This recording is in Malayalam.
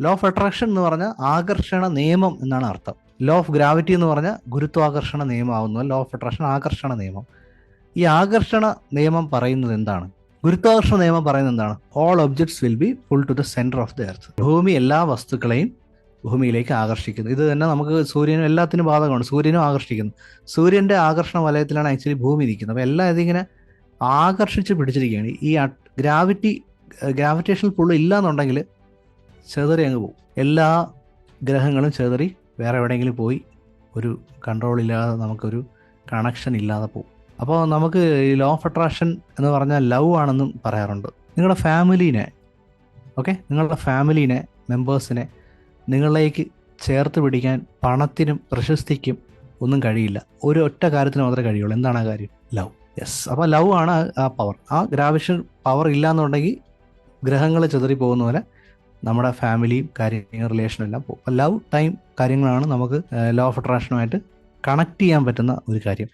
ലോ ഓഫ് അട്രാക്ഷൻ എന്ന് പറഞ്ഞാൽ ആകർഷണ നിയമം എന്നാണ് അർത്ഥം. ലോ ഓഫ് ഗ്രാവിറ്റി എന്ന് പറഞ്ഞാൽ ഗുരുത്വാകർഷണ നിയമമാവുന്നു. ലോ ഓഫ് അട്രാക്ഷൻ ആകർഷണ നിയമം. ഈ ആകർഷണ നിയമം പറയുന്നത് എന്താണ്? ഗുരുത്വാകർഷണ നിയമം പറയുന്നത് എന്താണ്? All objects will be pull to the centre of the earth. ഭൂമി എല്ലാ വസ്തുക്കളെയും ഭൂമിയിലേക്ക് ആകർഷിക്കുന്നു. ഇത് തന്നെ നമുക്ക് സൂര്യനും എല്ലാത്തിനും ബാധകമാണ്. സൂര്യനും ആകർഷിക്കുന്നു. സൂര്യന്റെ ആകർഷണ വലയത്തിലാണ് ആക്ച്വലി ഭൂമി ഇരിക്കുന്നത്. അപ്പോൾ എല്ലാം ഇതിങ്ങനെ ആകർഷിച്ച് പിടിച്ചിരിക്കുകയാണ്. ഈ ഗ്രാവിറ്റേഷണൽ പുള്ള് ഇല്ല എന്നുണ്ടെങ്കിൽ ചെതറി അങ്ങ് പോകും. എല്ലാ ഗ്രഹങ്ങളും ചെതറി വേറെ എവിടെയെങ്കിലും പോയി ഒരു കൺട്രോൾ ഇല്ലാതെ, നമുക്കൊരു കണക്ഷൻ ഇല്ലാതെ പോകും. അപ്പോൾ നമുക്ക് ഈ ലോ ഓഫ് അട്രാക്ഷൻ എന്ന് പറഞ്ഞാൽ ലവ് ആണെന്നും പറയാറുണ്ട്. നിങ്ങളുടെ ഫാമിലീനെ മെമ്പേഴ്സിനെ നിങ്ങളിലേക്ക് ചേർത്ത് പിടിക്കാൻ പണത്തിനും പ്രശസ്തിക്കും ഒന്നും കഴിയില്ല. ഒരു ഒറ്റ കാര്യത്തിന് മാത്രമേ കഴിയുള്ളൂ. എന്താണ് ആ കാര്യം? ലവ്. യെസ്. അപ്പോൾ ലവ് ആണ് ആ പവർ. ആ ഗ്രാവിറ്റേഷൻ പവർ ഇല്ലയെന്നുണ്ടെങ്കിൽ ഗ്രഹങ്ങൾ ചെതറി പോകുന്ന പോലെ നമ്മുടെ ഫാമിലിയും കാര്യങ്ങളും റിലേഷനും എല്ലാം പോകും. ലവ് ടൈം കാര്യങ്ങളാണ് നമുക്ക് ലോ ഓഫ് അട്രാക്ഷനുമായിട്ട് കണക്ട് ചെയ്യാൻ പറ്റുന്ന ഒരു കാര്യം.